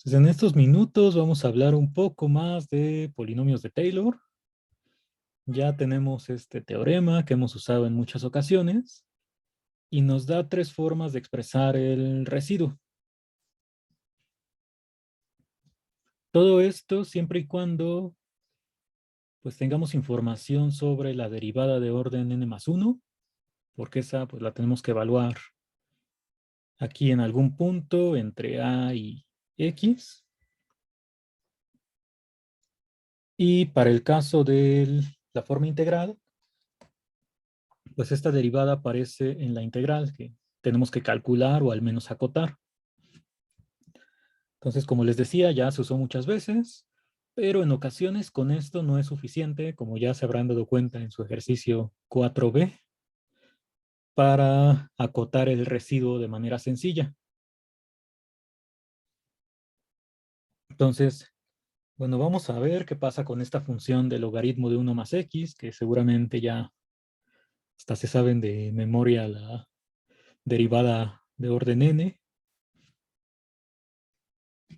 Entonces, en estos minutos vamos a hablar un poco más de polinomios de Taylor. Ya tenemos este teorema que hemos usado en muchas ocasiones y nos da tres formas de expresar el residuo. Todo esto siempre y cuando pues tengamos información sobre la derivada de orden n+1, porque esa pues la tenemos que evaluar aquí en algún punto entre a y x. Y para el caso de la forma integral, pues esta derivada aparece en la integral que tenemos que calcular o al menos acotar. Entonces, como les decía, ya se usó muchas veces, pero en ocasiones con esto no es suficiente, como ya se habrán dado cuenta en su ejercicio 4b, para acotar el residuo de manera sencilla. Entonces, bueno, vamos a ver qué pasa con esta función de logaritmo de 1 más x, que seguramente ya hasta se saben de memoria la derivada de orden n.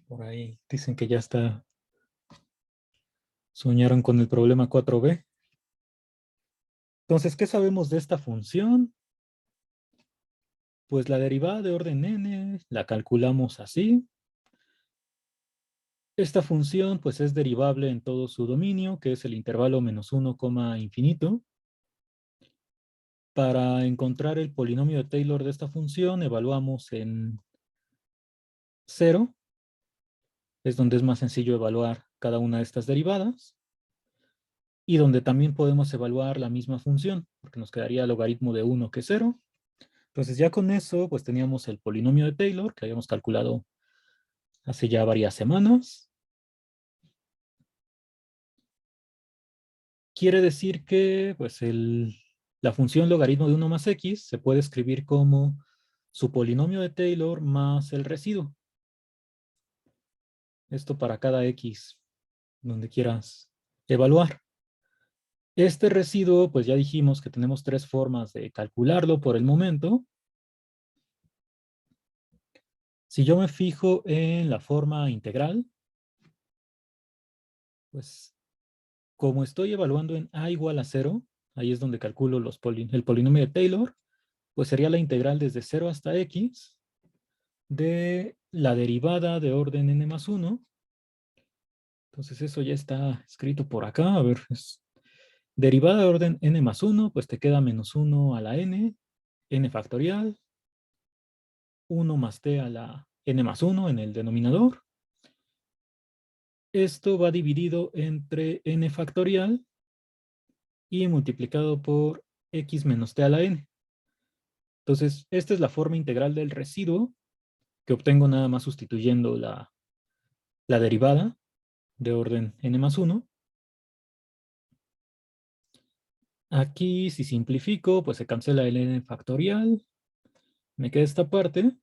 Por ahí dicen que ya está, soñaron con el problema 4b. Entonces, ¿qué sabemos de esta función? Pues la derivada de orden n la calculamos así. Esta función pues es derivable en todo su dominio, que es el intervalo -1, infinito. Para encontrar el polinomio de Taylor de esta función, evaluamos en 0. Es donde es más sencillo evaluar cada una de estas derivadas. Y donde también podemos evaluar la misma función, porque nos quedaría logaritmo de 1 que es 0. Entonces ya con eso, pues teníamos el polinomio de Taylor, que habíamos calculado hace ya varias semanas. Quiere decir que pues la función logaritmo de 1 más x se puede escribir como su polinomio de Taylor más el residuo. Esto para cada x, donde quieras evaluar. Este residuo, pues ya dijimos que tenemos tres formas de calcularlo por el momento. Si yo me fijo en la forma integral, pues como estoy evaluando en a igual a 0, ahí es donde calculo el polinomio de Taylor, pues sería la integral desde 0 hasta x de la derivada de orden n+1. Entonces eso ya está escrito por acá. A ver, es derivada de orden n+1, pues te queda -1 a la n factorial, 1 más t a la n+1 en el denominador. Esto va dividido entre n factorial y multiplicado por x menos t a la n. Entonces, esta es la forma integral del residuo que obtengo nada más sustituyendo la derivada de orden n+1. Aquí, si simplifico, pues se cancela el n factorial. Me queda esta parte.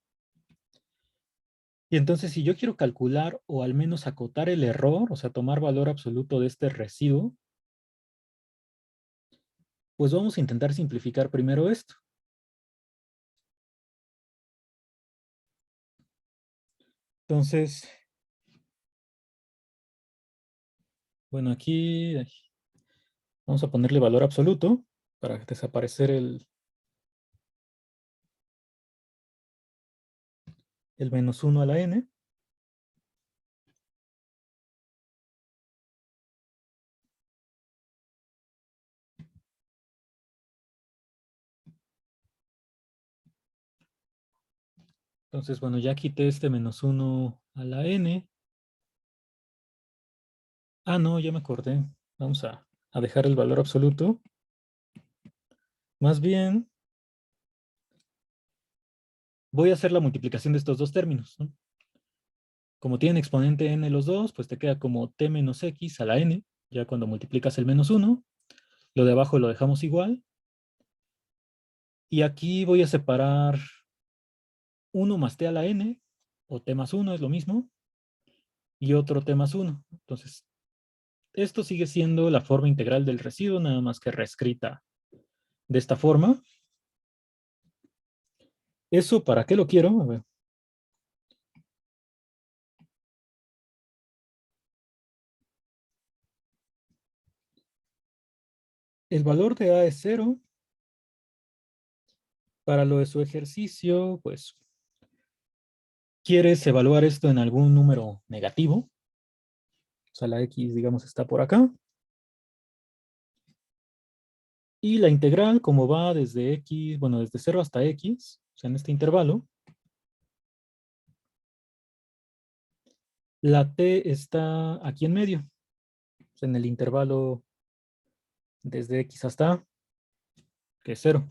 Y entonces, si yo quiero calcular o al menos acotar el error, o sea, tomar valor absoluto de este residuo, pues vamos a intentar simplificar primero esto. Entonces, bueno, aquí vamos a ponerle valor absoluto para desaparecer el -1 a la n. Entonces, bueno, ya quité este -1 a la n. Ah, no, ya me acordé. Vamos a dejar el valor absoluto. Más bien, voy a hacer la multiplicación de estos dos términos, ¿no? Como tienen exponente n los dos, pues te queda como t menos x a la n. Ya cuando multiplicas el -1, lo de abajo lo dejamos igual. Y aquí voy a separar 1 más t a la n, o t+1 es lo mismo, y otro t+1. Entonces, esto sigue siendo la forma integral del residuo, nada más que reescrita de esta forma. ¿Eso para qué lo quiero? A ver. El valor de A es 0. Para lo de su ejercicio, pues, ¿quieres evaluar esto en algún número negativo? O sea, la X, digamos, está por acá. Y la integral, como va desde X, bueno, desde 0 hasta X, o sea, en este intervalo, la T está aquí en medio, o sea, en el intervalo desde X hasta A, que es 0.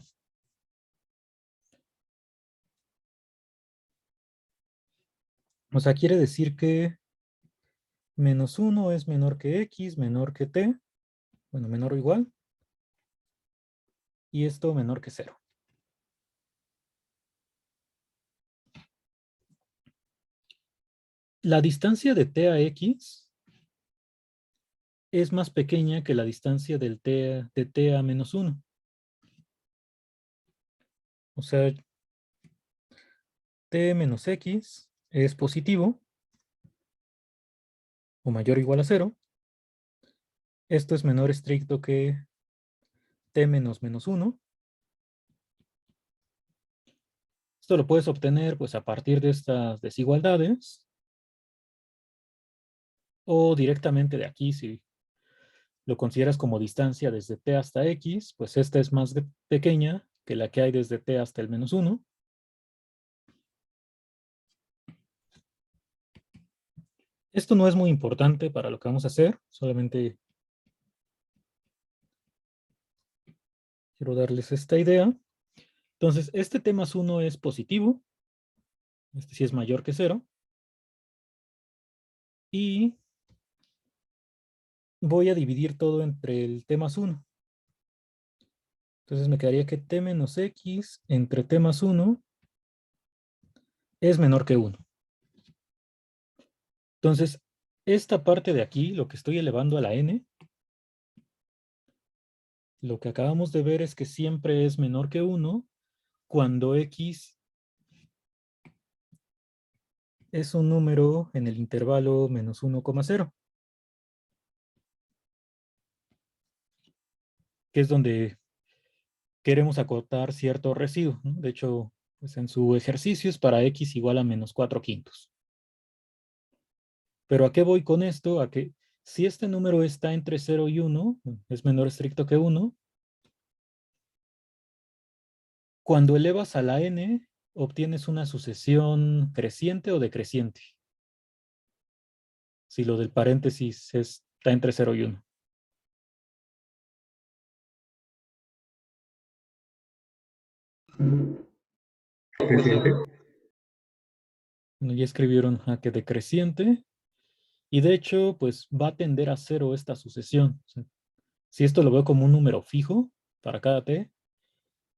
O sea, quiere decir que menos 1 es menor que X, menor que T, bueno, menor o igual, y esto menor que 0. La distancia de T a X es más pequeña que la distancia de T a menos 1. O sea, T menos X es positivo o mayor o igual a 0. Esto es menor estricto que T menos menos 1. Esto lo puedes obtener pues a partir de estas desigualdades o directamente de aquí si lo consideras como distancia desde T hasta X, pues esta es más pequeña que la que hay desde T hasta el menos 1. Esto no es muy importante para lo que vamos a hacer, solamente quiero darles esta idea. Entonces, este T más 1 es positivo, este sí es mayor que 0, y voy a dividir todo entre el T más 1. Entonces me quedaría que T menos X entre T más 1 es menor que 1. Entonces, esta parte de aquí, lo que estoy elevando a la n, lo que acabamos de ver es que siempre es menor que 1 cuando X es un número en el intervalo menos 1,0, que es donde queremos acotar cierto residuo, ¿no? De hecho, pues en su ejercicio es para X igual a menos 4/5. Pero ¿a qué voy con esto? A que si este número está entre 0 y 1, es menor estricto que 1, cuando elevas a la n, obtienes una sucesión creciente o decreciente, si lo del paréntesis está entre 0 y 1. Creciente. Bueno, ya escribieron a que decreciente, y de hecho, pues va a tender a 0 esta sucesión. O sea, si esto lo veo como un número fijo para cada t,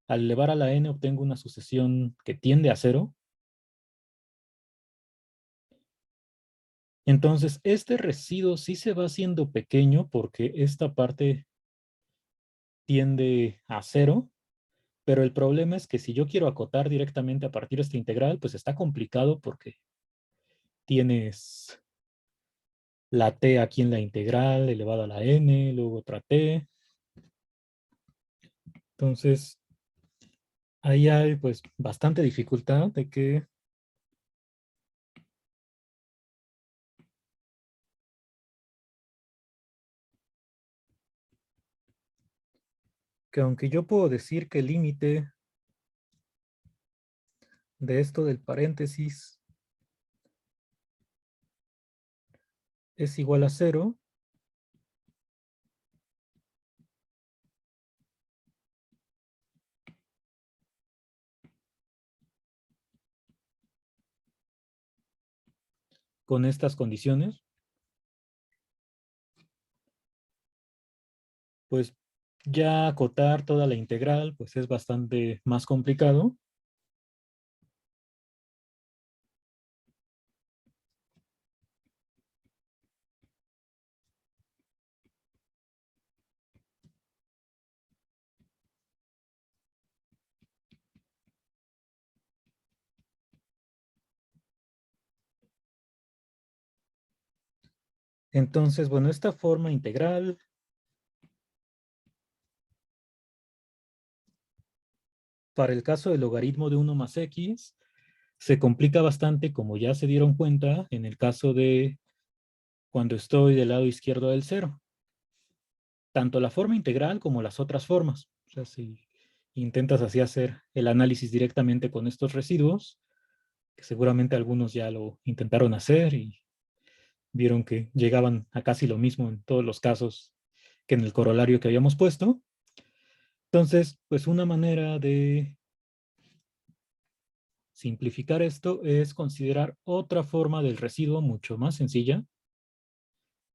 al elevar a la n obtengo una sucesión que tiende a 0. Entonces, este residuo sí se va haciendo pequeño porque esta parte tiende a 0, pero el problema es que si yo quiero acotar directamente a partir de esta integral, pues está complicado porque tienes la t aquí en la integral elevada a la n, luego otra t. Entonces, ahí hay pues bastante dificultad de que aunque yo puedo decir que el límite de esto del paréntesis es igual a 0, con estas condiciones, pues ya acotar toda la integral pues es bastante más complicado. Entonces, bueno, esta forma integral para el caso del logaritmo de 1 más x, se complica bastante, como ya se dieron cuenta, en el caso de cuando estoy del lado izquierdo del cero. Tanto la forma integral como las otras formas. O sea, si intentas así hacer el análisis directamente con estos residuos, que seguramente algunos ya lo intentaron hacer y vieron que llegaban a casi lo mismo en todos los casos que en el corolario que habíamos puesto. Entonces, pues una manera de simplificar esto es considerar otra forma del residuo mucho más sencilla,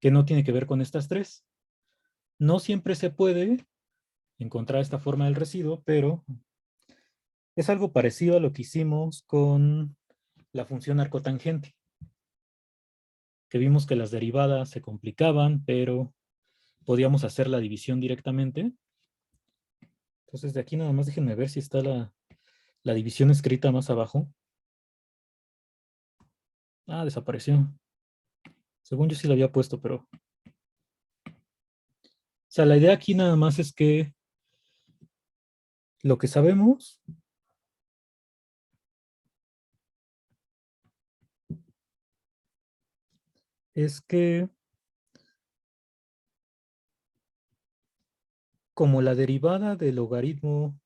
que no tiene que ver con estas tres. No siempre se puede encontrar esta forma del residuo, pero es algo parecido a lo que hicimos con la función arcotangente, que vimos que las derivadas se complicaban, pero podíamos hacer la división directamente. Entonces de aquí nada más déjenme ver si está la división escrita más abajo. Ah, desapareció. Según yo sí la había puesto, pero... O sea, la idea aquí nada más es que lo que sabemos es que como la derivada del logaritmo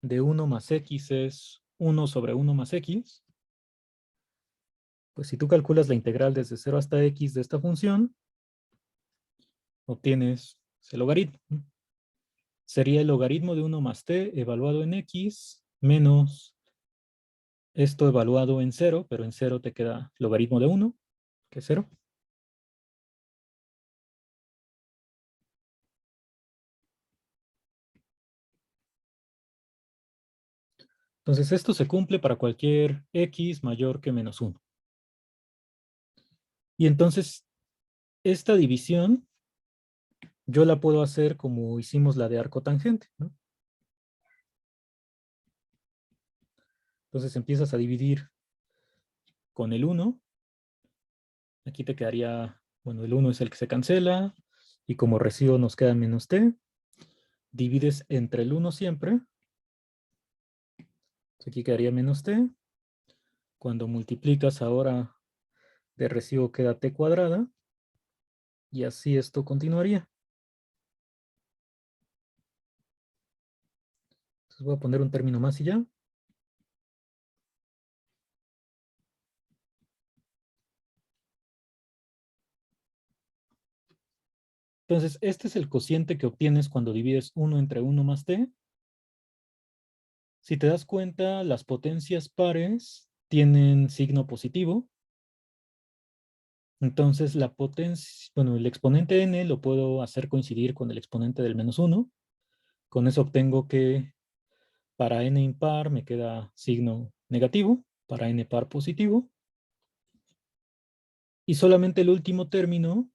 de 1 más x es 1 sobre 1 más x, pues si tú calculas la integral desde 0 hasta x de esta función, obtienes ese logaritmo. Sería el logaritmo de 1 más t evaluado en x menos esto evaluado en 0, pero en 0 te queda logaritmo de 1, que es 0. Entonces esto se cumple para cualquier x mayor que menos 1. Y entonces esta división yo la puedo hacer como hicimos la de arcotangente, ¿no? Entonces empiezas a dividir con el 1. Aquí te quedaría, bueno, el 1 es el que se cancela. Y como residuo nos queda menos t. Divides entre el 1 siempre. Aquí quedaría menos t. Cuando multiplicas ahora de residuo queda t cuadrada. Y así esto continuaría. Entonces voy a poner un término más y ya. Entonces, este es el cociente que obtienes cuando divides 1 entre 1 más t. Si te das cuenta, las potencias pares tienen signo positivo. Entonces, la potencia, bueno, el exponente n lo puedo hacer coincidir con el exponente del menos 1. Con eso obtengo que para n impar me queda signo negativo, para n par positivo. Y solamente el último término,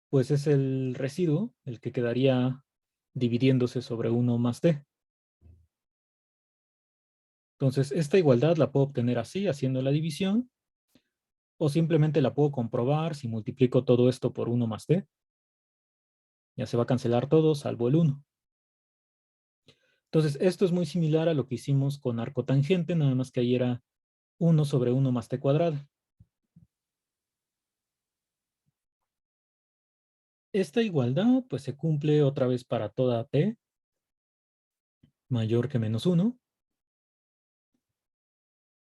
pues es el residuo, el que quedaría dividiéndose sobre 1 más t. Entonces, esta igualdad la puedo obtener así, haciendo la división, o simplemente la puedo comprobar si multiplico todo esto por 1 más t. Ya se va a cancelar todo, salvo el 1. Entonces, esto es muy similar a lo que hicimos con arcotangente, nada más que ahí era 1 sobre 1 más t cuadrado. Esta igualdad, pues se cumple otra vez para toda t mayor que menos 1.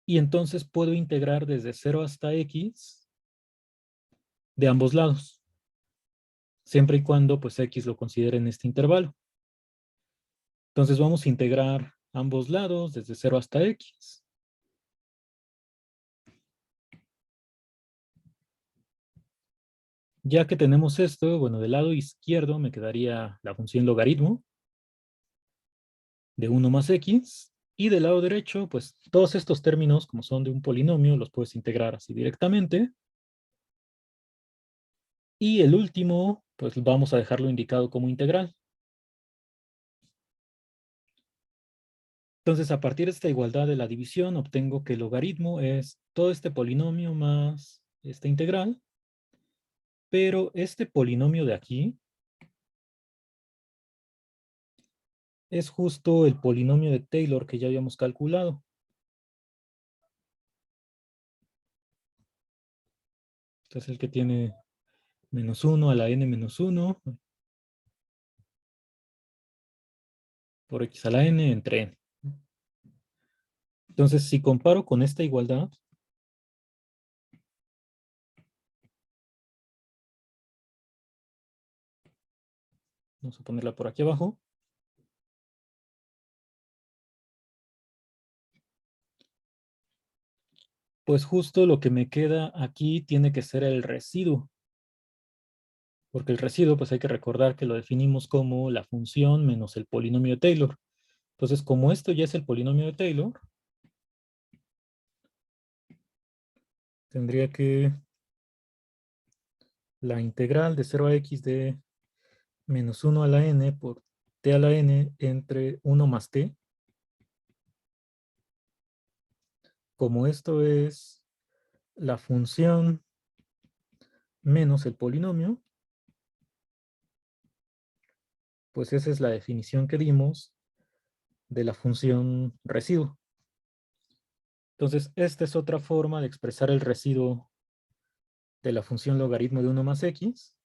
Y entonces puedo integrar desde 0 hasta x de ambos lados, siempre y cuando pues x lo considere en este intervalo. Entonces vamos a integrar ambos lados desde 0 hasta x. Ya que tenemos esto, bueno, del lado izquierdo me quedaría la función logaritmo de 1 más x. Y del lado derecho, pues todos estos términos, como son de un polinomio, los puedes integrar así directamente. Y el último, pues vamos a dejarlo indicado como integral. Entonces, a partir de esta igualdad de la división, obtengo que el logaritmo es todo este polinomio más esta integral. Pero este polinomio de aquí es justo el polinomio de Taylor que ya habíamos calculado. Este es el que tiene -1 a la n menos 1 por x a la n entre n. Entonces, si comparo con esta igualdad, vamos a ponerla por aquí abajo, pues justo lo que me queda aquí tiene que ser el residuo. Porque el residuo, pues hay que recordar que lo definimos como la función menos el polinomio de Taylor. Entonces, como esto ya es el polinomio de Taylor, tendría que la integral de 0 a x de -1 a la n por t a la n entre 1 más t. Como esto es la función menos el polinomio, pues esa es la definición que dimos de la función residuo. Entonces, esta es otra forma de expresar el residuo de la función logaritmo de 1 más x.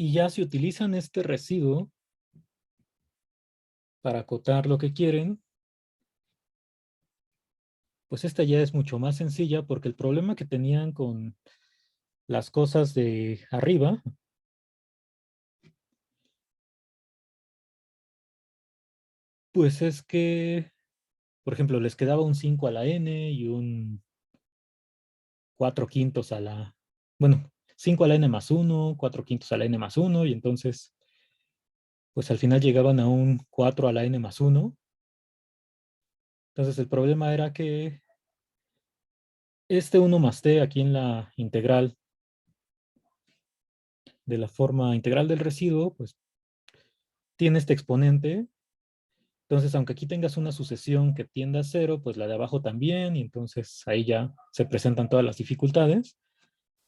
Y ya si utilizan este residuo para acotar lo que quieren, pues esta ya es mucho más sencilla porque el problema que tenían con las cosas de arriba, pues es que, por ejemplo, les quedaba un 5 a la n y un 4 quintos a la, bueno, 5 a la n más 1, 4 quintos a la n más 1, y entonces, pues al final llegaban a un 4 a la n más 1. Entonces el problema era que este 1 más t aquí en la integral de la forma integral del residuo, pues tiene este exponente. Entonces, aunque aquí tengas una sucesión que tienda a 0, pues la de abajo también, y entonces ahí ya se presentan todas las dificultades.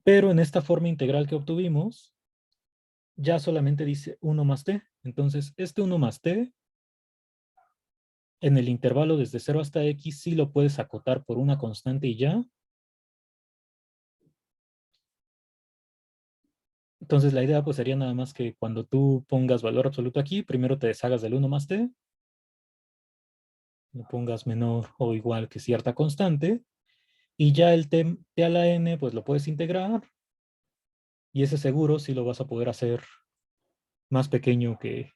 Pero en esta forma integral que obtuvimos, ya solamente dice 1 más t. Entonces, este 1 más t, en el intervalo desde 0 hasta x, sí lo puedes acotar por una constante y ya. Entonces, la idea pues sería nada más que cuando tú pongas valor absoluto aquí, primero te deshagas del 1 más t, le pongas menor o igual que cierta constante, y ya el t a la n, pues lo puedes integrar, y ese seguro sí lo vas a poder hacer más pequeño que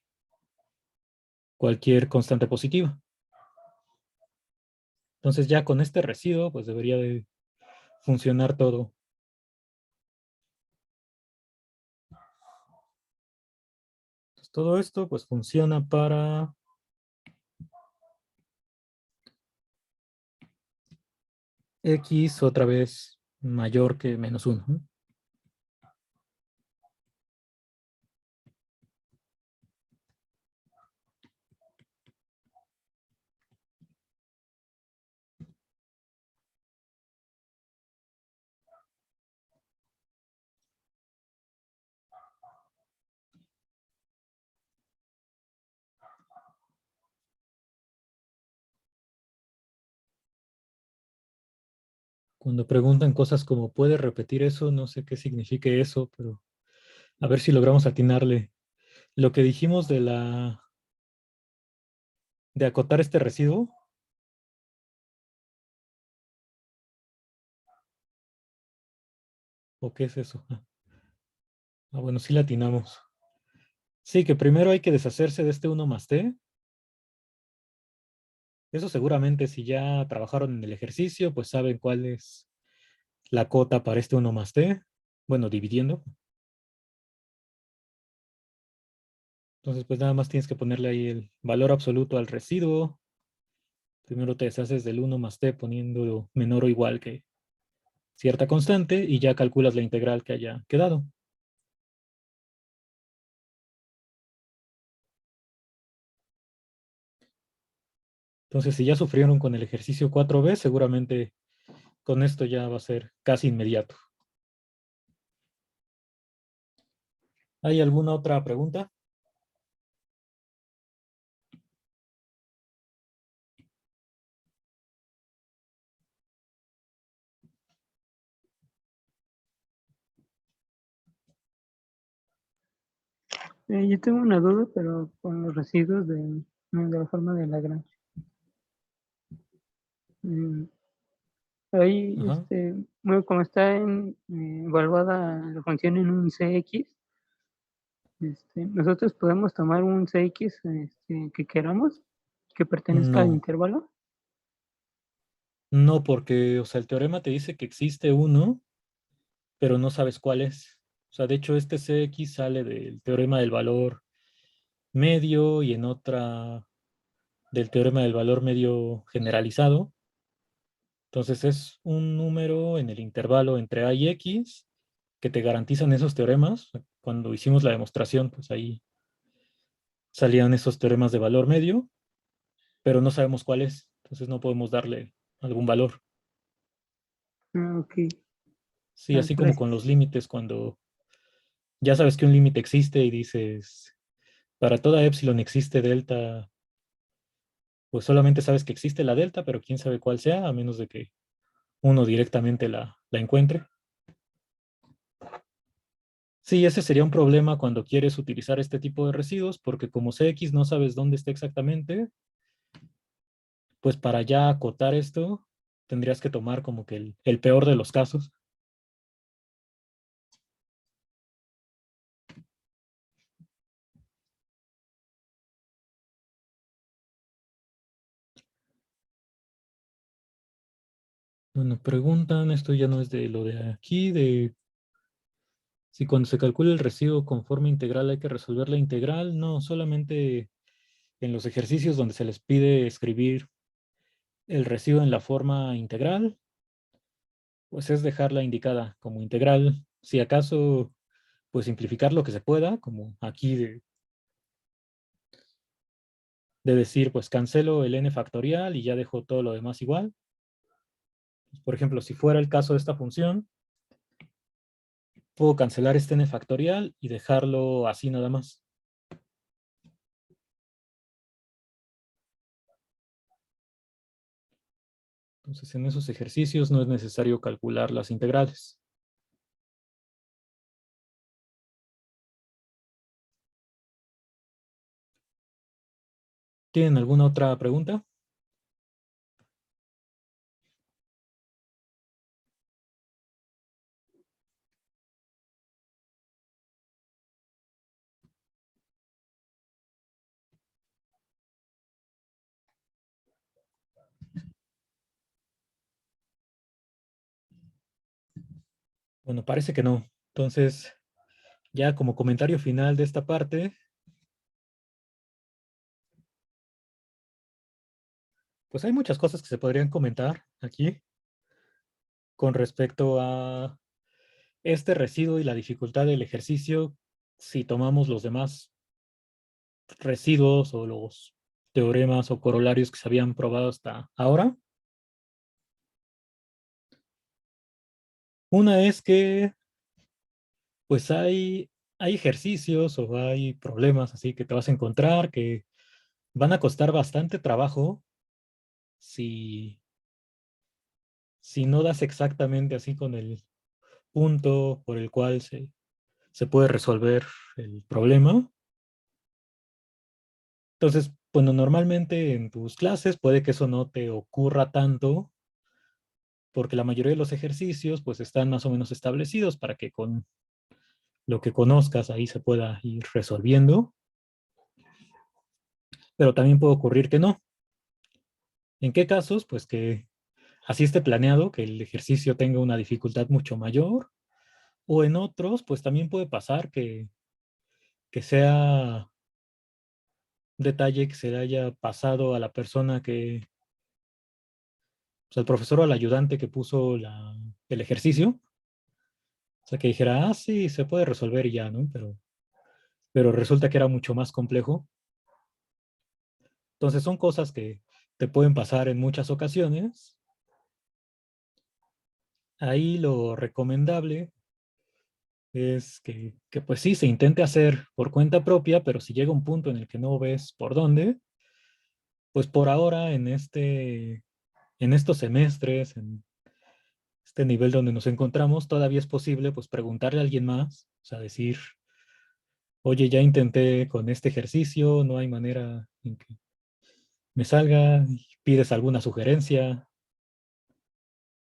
cualquier constante positiva. Entonces ya con este residuo, pues debería de funcionar todo. Entonces, todo esto pues funciona para x otra vez mayor que -1, ¿no? Cuando preguntan cosas como ¿puede repetir eso? No sé qué signifique eso, pero a ver si logramos atinarle. Lo que dijimos de acotar este residuo, ¿o qué es eso? Bueno, sí la atinamos. Sí, que primero hay que deshacerse de este 1 más t. Eso seguramente si ya trabajaron en el ejercicio, pues saben cuál es la cota para este 1 más t. Bueno, dividiendo. Entonces, pues nada más tienes que ponerle ahí el valor absoluto al residuo. Primero te deshaces del 1 más t poniendo menor o igual que cierta constante y ya calculas la integral que haya quedado. Entonces, si ya sufrieron con el ejercicio 4B, seguramente con esto ya va a ser casi inmediato. ¿Hay alguna otra pregunta? Yo tengo una duda, pero con los residuos de la forma de Lagrange. Mm, Ahí, Ajá. bueno, como está evaluada la función en un CX, nosotros podemos tomar un CX que queramos, que pertenezca al No, intervalo. no porque, o sea, el teorema te dice que existe uno, pero no sabes cuál es. O sea, de hecho, este CX sale del teorema del valor medio y en otra del teorema del valor medio generalizado. Entonces es un número en el intervalo entre A y X que te garantizan esos teoremas. Cuando hicimos la demostración, pues ahí salían esos teoremas de valor medio, pero no sabemos cuál es. Entonces no podemos darle algún valor. Ah, ok. Sí, así como con los Gracias. límites, cuando ya sabes que un límite existe y dices, para toda epsilon existe delta, pues solamente sabes que existe la delta, pero quién sabe cuál sea, a menos de que uno directamente la encuentre. Sí, ese sería un problema cuando quieres utilizar este tipo de residuos, porque como CX no sabes dónde está exactamente, pues para ya acotar esto, tendrías que tomar como que el peor de los casos. Bueno, preguntan, esto ya no es de lo de aquí, de si cuando se calcula el residuo con forma integral hay que resolver la integral. No, solamente en los ejercicios donde se les pide escribir el residuo en la forma integral, pues es dejarla indicada como integral. Si acaso, pues simplificar lo que se pueda, como aquí de decir, pues cancelo el n factorial y ya dejo todo lo demás igual. Por ejemplo, si fuera el caso de esta función, puedo cancelar este n factorial y dejarlo así nada más. Entonces, en esos ejercicios no es necesario calcular las integrales. ¿Tienen alguna otra pregunta? Bueno, parece que no. Entonces, ya como comentario final de esta parte, pues hay muchas cosas que se podrían comentar aquí con respecto a este residuo y la dificultad del ejercicio si tomamos los demás residuos o los teoremas o corolarios que se habían probado hasta ahora. Una es que pues hay ejercicios o hay problemas así que te vas a encontrar que van a costar bastante trabajo si, si no das exactamente así con el punto por el cual se puede resolver el problema. Entonces, bueno, normalmente en tus clases puede que eso no te ocurra tanto porque la mayoría de los ejercicios pues están más o menos establecidos para que con lo que conozcas ahí se pueda ir resolviendo, pero también puede ocurrir que no. ¿En qué casos? Pues que así esté planeado, que el ejercicio tenga una dificultad mucho mayor, o en otros, pues también puede pasar que sea un detalle que se le haya pasado a la persona que, pues al profesor o al ayudante que puso el ejercicio, o sea, que dijera, ah, sí, se puede resolver y ya, ¿no? Pero resulta que era mucho más complejo. Entonces son cosas te pueden pasar en muchas ocasiones. Ahí lo recomendable es que pues sí, se intente hacer por cuenta propia, pero si llega un punto en el que no ves por dónde, pues por ahora en estos semestres, en este nivel donde nos encontramos, todavía es posible pues preguntarle a alguien más, o sea, decir, oye, ya intenté con este ejercicio, no hay manera en que me salga, y pides alguna sugerencia.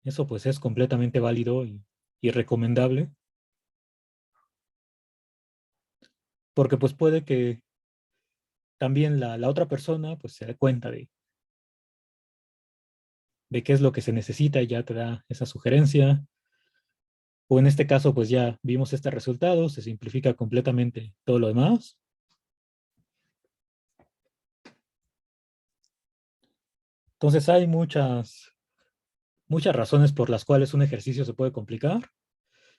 Eso pues es completamente válido y recomendable, porque pues puede que también la otra persona pues se dé cuenta de qué es lo que se necesita y ya te da esa sugerencia. O en este caso pues ya vimos este resultado, se simplifica completamente todo lo demás. Entonces hay muchas razones por las cuales un ejercicio se puede complicar.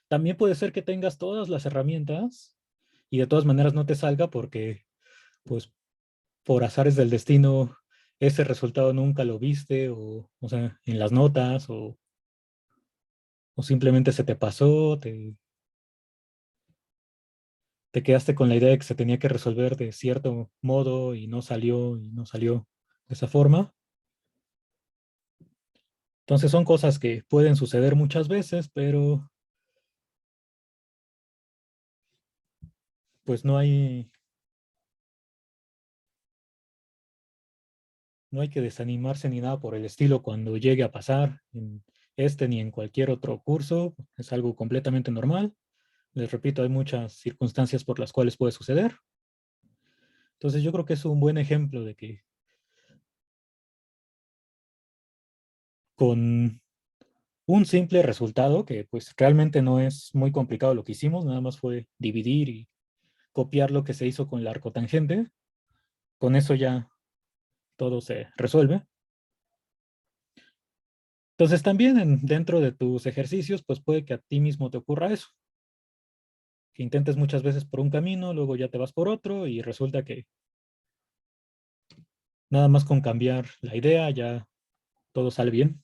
También puede ser que tengas todas las herramientas y de todas maneras no te salga porque, pues, por azares del destino, ese resultado nunca lo viste o sea, en las notas o simplemente se te pasó, te quedaste con la idea de que se tenía que resolver de cierto modo y no salió de esa forma. Entonces son cosas que pueden suceder muchas veces, pero pues no hay que desanimarse ni nada por el estilo cuando llegue a pasar en este ni en cualquier otro curso. Es algo completamente normal. Les repito, hay muchas circunstancias por las cuales puede suceder. Entonces yo creo que es un buen ejemplo de que con un simple resultado, que pues realmente no es muy complicado lo que hicimos, nada más fue dividir y copiar lo que se hizo con la arcotangente, con eso ya todo se resuelve. Entonces también dentro de tus ejercicios, pues puede que a ti mismo te ocurra eso, que intentes muchas veces por un camino, luego ya te vas por otro y resulta que nada más con cambiar la idea ya todo sale bien.